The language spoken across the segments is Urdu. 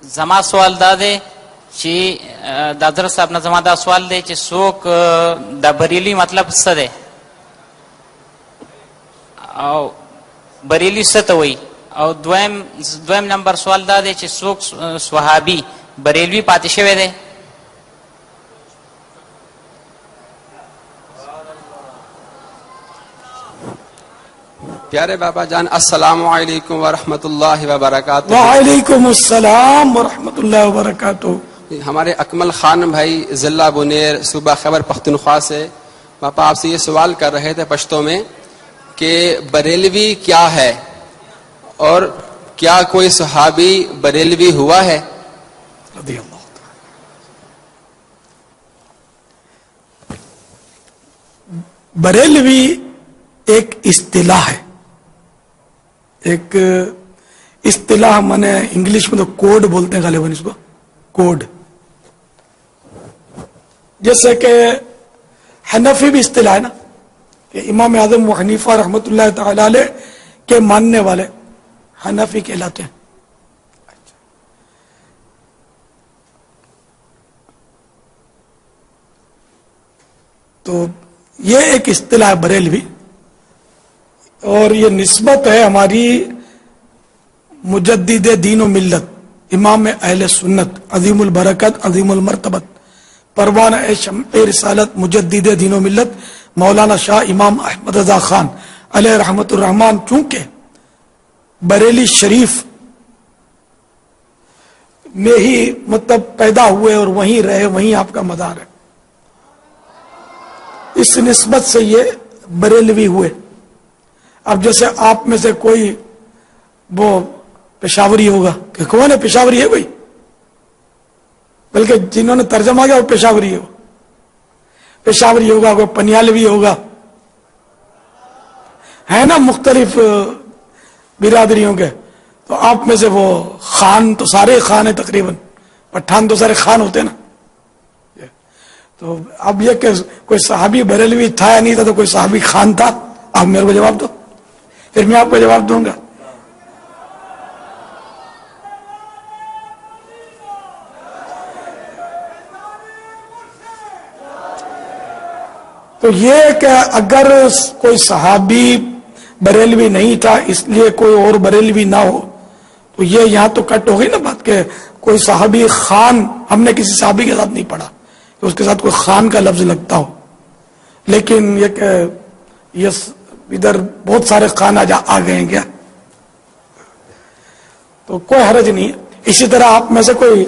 زما سوال دا دی چې د حضرت صاحب نه زما دا سوال دی چې څوک د بریلی مطلب څه دی او بریلی څه ته وایي او دویم نمبر سوال دا دی چې څوک صحابي بریلوي پاتې شوی دی. پیارے بابا جان السلام علیکم ورحمۃ اللہ وبرکاتہ. وعلیکم السلام ورحمۃ اللہ وبرکاتہ. ہمارے اکمل خان بھائی ضلع بنیر صوبہ خیبر پختونخوا سے باپا آپ سے یہ سوال کر رہے تھے پشتو میں کہ بریلوی کیا ہے اور کیا کوئی صحابی بریلوی ہوا ہے؟ رضی اللہ تعالی. بریلوی ایک اصطلاح ہے، ایک اصطلاح مانے انگلش میں تو کوڈ بولتے ہیں غالباً اس کو، کوڈ. جیسے کہ حنفی بھی اصطلاح ہے نا، کہ امام اعظم و حنیفہ رحمۃ اللہ تعالی علیہ کے ماننے والے حنفی کہلاتے ہیں. تو یہ ایک اصطلاح بریلوی، اور یہ نسبت ہے ہماری مجدد دین و ملت امام اہل سنت عظیم البرکت عظیم المرتبت پروانہ شمع رسالت مجدد دین و ملت مولانا شاہ امام احمد رضا خان علیہ رحمت الرحمان، چونکہ بریلی شریف میں ہی مطلب پیدا ہوئے اور وہیں رہے، وہیں آپ کا مدار ہے، اس نسبت سے یہ بریلوی ہوئے. اب جیسے آپ میں سے کوئی وہ پشاوری ہوگا کہ کون ہے پشاوری ہے کوئی، بلکہ جنہوں نے ترجمہ کیا وہ پشاوری ہے، پشاوری ہوگا، کوئی پنیالوی ہوگا، ہے نا مختلف برادریوں کے. تو آپ میں سے وہ خان تو سارے خان ہیں تقریباً، پٹھان تو سارے خان ہوتے ہیں نا. تو اب یہ کہ کوئی صحابی بریلوی تھا یا نہیں تھا، تو کوئی صحابی خان تھا، آپ میرے کو جواب دو، پھر میں آپ کو جواب دوں گا. تو یہ کہ اگر کوئی صحابی بریلوی نہیں تھا اس لیے کوئی اور بریلوی نہ ہو، تو یہ یہاں تو کٹ ہو گئی نا بات کہ کوئی صحابی خان، ہم نے کسی صحابی کے ساتھ نہیں پڑھا کہ اس کے ساتھ کوئی خان کا لفظ لگتا ہو. لیکن یہ کہ یہ ادھر بہت سارے خان آ گئے ہیں کیا، تو کوئی حرج نہیں ہے. اسی طرح آپ میں سے کوئی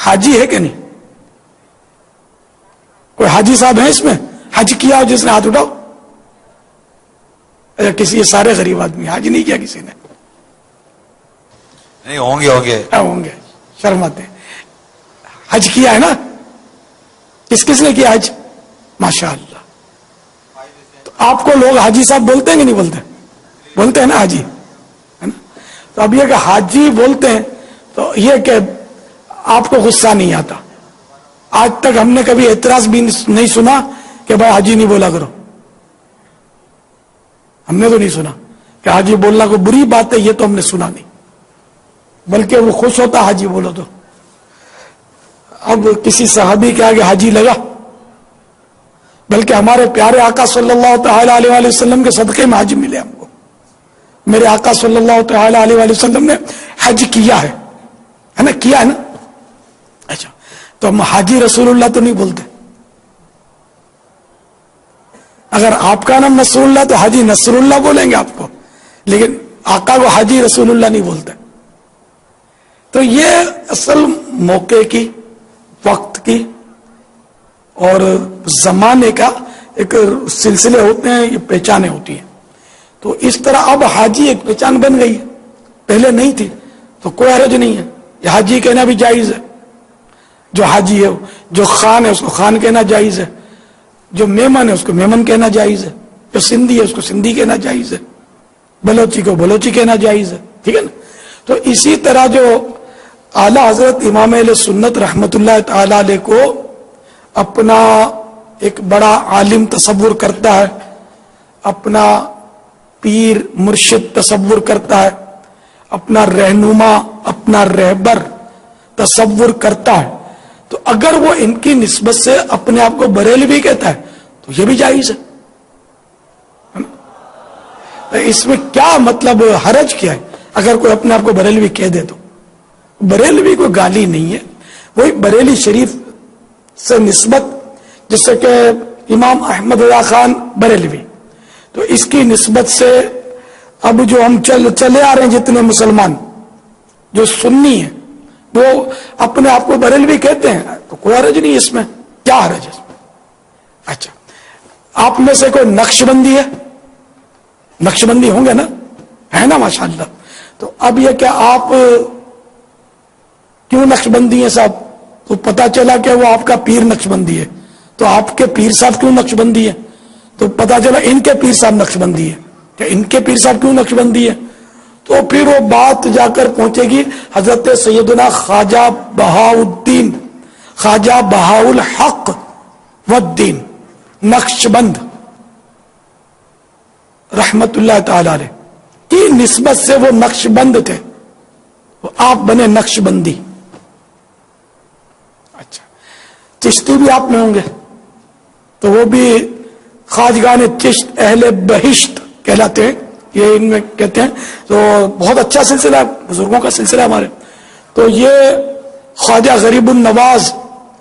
حاجی ہے کہ نہیں؟ کوئی حاجی صاحب ہیں اس میں؟ حج کیا ہو جس نے ہاتھ اٹھاؤ. کسی یہ سارے غریب آدمی، حج نہیں کیا کسی نے؟ نہیں ہوں گے شرماتے. حج کیا ہے نا؟ کس نے کیا حج؟ ماشاء اللہ. تو آپ کو لوگ حاجی صاحب بولتے ہیں کہ نہیں بولتے؟ بولتے ہیں نا حاجی، ہے نا. تو اب یہ کہ حاجی بولتے ہیں تو یہ کہ آپ کو غصہ نہیں آتا. آج تک ہم نے کبھی اعتراض بھی نہیں سنا کہ بھائی حاجی نہیں بولا کرو، ہم نے تو نہیں سنا کہ حاجی بولنا کوئی بری بات ہے، یہ تو ہم نے سنا نہیں، بلکہ وہ خوش ہوتا حاجی بولو تو. اب کسی صحابی کے آگے حاجی لگا، بلکہ ہمارے پیارے آقا صلی اللہ تعالی علیہ وآلہ وسلم کے صدقے میں حج ملے ہم کو. میرے آقا صلی اللہ تعالی علیہ وآلہ وسلم نے حج کیا ہے نا، کیا ہے نا. اچھا، تو ہم حاجی رسول اللہ تو نہیں بولتے. اگر آپ کا نام نصر اللہ تو حاجی نصر اللہ بولیں گے آپ کو، لیکن آقا کو حاجی رسول اللہ نہیں بولتے. تو یہ اصل موقع کی، وقت کی اور زمانے کا ایک سلسلے ہوتے ہیں، یہ پہچانیں ہوتی ہیں. تو اس طرح اب حاجی ایک پہچان بن گئی ہے، پہلے نہیں تھی. تو کوئی حرج نہیں ہے، یہ حاجی کہنا بھی جائز ہے. جو حاجی ہے، جو خان ہے اس کو خان کہنا جائز ہے، جو میمن ہے اس کو میمن کہنا جائز ہے، جو سندھی ہے اس کو سندھی کہنا جائز ہے، بلوچی کو بلوچی کہنا جائز ہے. ٹھیک ہے نا. تو اسی طرح جو اعلیٰ حضرت امام اہل سنت رحمت اللہ تعالی علیہ کو اپنا ایک بڑا عالم تصور کرتا ہے، اپنا پیر مرشد تصور کرتا ہے، اپنا رہنما، اپنا رہبر تصور کرتا ہے تو اگر وہ ان کی نسبت سے اپنے آپ کو بریلوی کہتا ہے تو یہ بھی جائز ہے نا؟ اس میں کیا مطلب حرج کیا ہے اگر کوئی اپنے آپ کو بریلوی کہہ دے تو؟ بریلوی کوئی گالی نہیں ہے، وہی بریلی شریف سے نسبت، جس سے کہ امام احمد رضا خان بریلوی، تو اس کی نسبت سے اب جو ہم چلے آ رہے ہیں جتنے مسلمان جو سنی ہیں وہ اپنے آپ کو بریلوی کہتے ہیں، تو کوئی حرج نہیں اس میں، کیا حرج ہے اس میں؟ اچھا، آپ میں سے کوئی نقش بندی ہے؟ نقش بندی ہوں گے نا، ہے نا ماشاءاللہ؟ تو اب یہ کہ آپ کیوں نقش بندی ہیں صاحب؟ تو پتا چلا کہ وہ آپ کا پیر نقش بندی ہے، تو آپ کے پیر صاحب کیوں نقش بندی ہے؟ تو پتا چلا ان کے پیر صاحب نقش بندی ہے، کہ ان کے پیر صاحب کیوں نقش بندی ہے؟ تو پھر وہ بات جا کر پہنچے گی حضرت سیدنا خواجہ بہاؤالدین، خواجہ بہاء الحق والدین نقش بند رحمت اللہ تعالی علیہ کی نسبت سے وہ نقش بند تھے، وہ آپ بنے نقش بندی۔ اچھا، چشتی بھی آپ میں ہوں گے، تو وہ بھی خواجگان چشت اہل بہشت کہلاتے ہیں، یہ ان میں کہتے ہیں، تو بہت اچھا سلسلہ ہے، بزرگوں کا سلسلہ ہمارے۔ تو یہ خواجہ غریب النواز،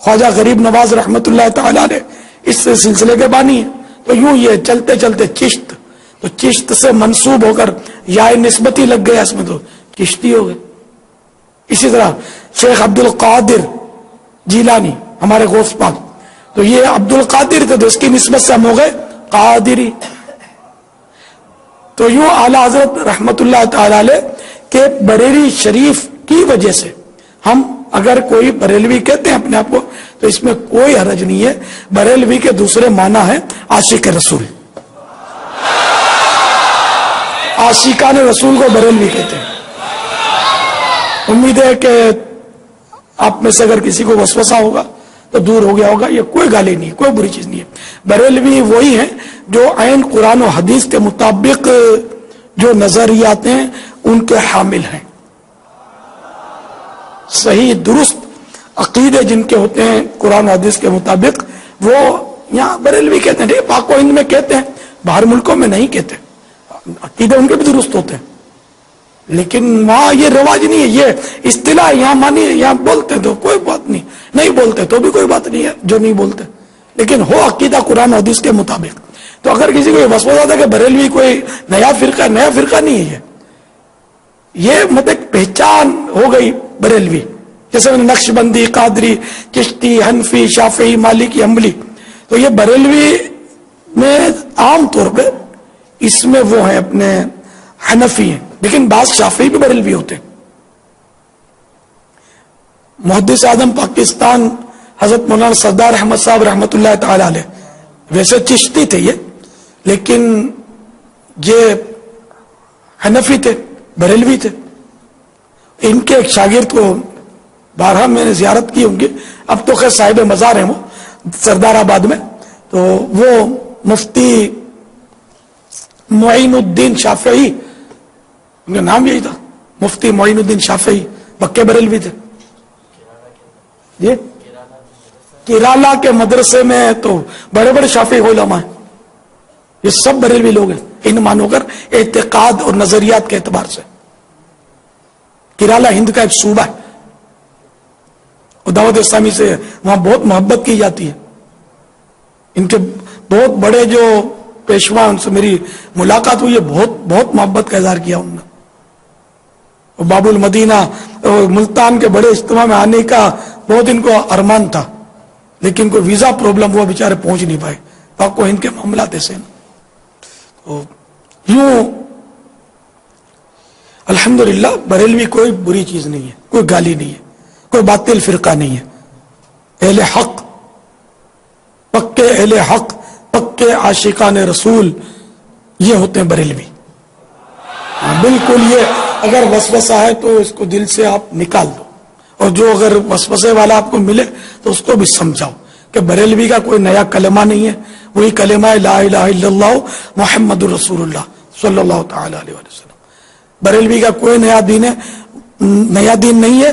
خواجہ غریب نواز رحمت اللہ تعالی علیہ اس سلسلے کے بانی ہیں۔ تو یوں یہ چلتے چلتے چشت، تو چشت سے منسوب ہو کر یا نسبتی لگ گیا اس میں، تو چشتی ہو گئے۔ اسی طرح شیخ عبد القادر جیلانی ہمارے غوث پاک، تو یہ عبد القادر تھے، تو اس کی نسبت سے ہم ہو گئے قادری۔ تو یوں اعلی حضرت رحمت اللہ تعالی علیہ کے بریلی شریف کی وجہ سے ہم اگر کوئی بریلوی کہتے ہیں اپنے آپ کو تو اس میں کوئی حرج نہیں ہے۔ بریلوی کے دوسرے معنی ہے عاشق رسول، عاشقان رسول کو بریلوی کہتے ہیں۔ امید ہے کہ آپ میں سے اگر کسی کو وسوسہ ہوگا تو دور ہو گیا ہوگا، یہ کوئی گالی نہیں، کوئی بری چیز نہیں ہے۔ بریلوی وہی ہیں جو عین قرآن و حدیث کے مطابق جو نظریات ہیں ان کے حامل ہیں، صحیح درست عقیدے جن کے ہوتے ہیں قرآن و حدیث کے مطابق، وہ یہاں بریلوی کہتے ہیں، پاک و ہند میں کہتے ہیں، باہر ملکوں میں نہیں کہتے، عقیدے ان کے بھی درست ہوتے ہیں، لیکن وہاں یہ رواج نہیں ہے، یہ اصطلاح یہاں مانی، یہاں بولتے تو کوئی بات نہیں، نہیں بولتے تو بھی کوئی بات نہیں ہے جو نہیں بولتے، لیکن ہو عقیدہ قرآن و حدیث کے مطابق۔ تو اگر کسی کو یہ وسوسہ تھا کہ بریلوی کوئی نیا فرقہ، نیا فرقہ نہیں ہے، یہ مطلب پہچان ہو گئی بریلوی، جیسے نقش بندی، قادری، چشتی، حنفی، شافعی، مالکی، حنبلی، تو یہ بریلوی میں عام طور پہ اس میں وہ ہیں اپنے حنفی ہیں، لیکن بعض شافعی بھی بریلوی ہوتے ہیں۔ محدث اعظم پاکستان حضرت مولانا سردار احمد صاحب رحمت اللہ تعالی علیہ ویسے چشتی تھے یہ، لیکن یہ حنفی تھے، بریلوی تھے۔ ان کے ایک شاگرد کو بارہا میں نے زیارت کی ان کی، اب تو خیر صاحب مزار ہیں وہ سردار آباد میں، تو وہ مفتی معین الدین شافعی، ان کا نام یہی تھا، مفتی معین الدین شافعی، پکے بریلوی تھے۔ جی کیرالا کے مدرسے میں تو بڑے بڑے شافعی علماء ہیں، یہ سب بریلوی لوگ ہیں ان مانو کر اعتقاد اور نظریات کے اعتبار سے۔ کیرالا ہند کا ایک صوبہ ہے، اور دعوت اسلامی سے وہاں بہت محبت کی جاتی ہے۔ ان کے بہت بڑے جو پیشوا، ان سے میری ملاقات ہوئی ہے، بہت محبت کا اظہار کیا انہوں نے۔ باب المدینہ ملتان کے بڑے اجتماع میں آنے کا بہت ان کو ارمان تھا، لیکن کوئی ویزا پرابلم ہوا، بیچارے پہنچ نہیں پائے، پاک و ہند کے معاملات ایسے ہیں۔ تو یوں الحمدللہ بریلوی کوئی بری چیز نہیں ہے، کوئی گالی نہیں ہے، کوئی باطل فرقہ نہیں ہے، اہل حق، پکے اہل حق، پکے عاشقان رسول، یہ ہوتے ہیں بریلوی۔ بالکل، یہ اگر وسوسہ ہے تو اس کو دل سے آپ نکال دو، اور جو اگر وسوسے والا آپ کو ملے تو اس کو بھی سمجھاؤ کہ بریلوی کا کوئی نیا کلمہ نہیں ہے، وہی کلمہ ہے لا الہ الا اللہ محمد الرسول اللہ صلی اللہ تعالی علیہ وسلم۔ بریلوی کا کوئی نیا دین ہے، نیا دین نہیں ہے،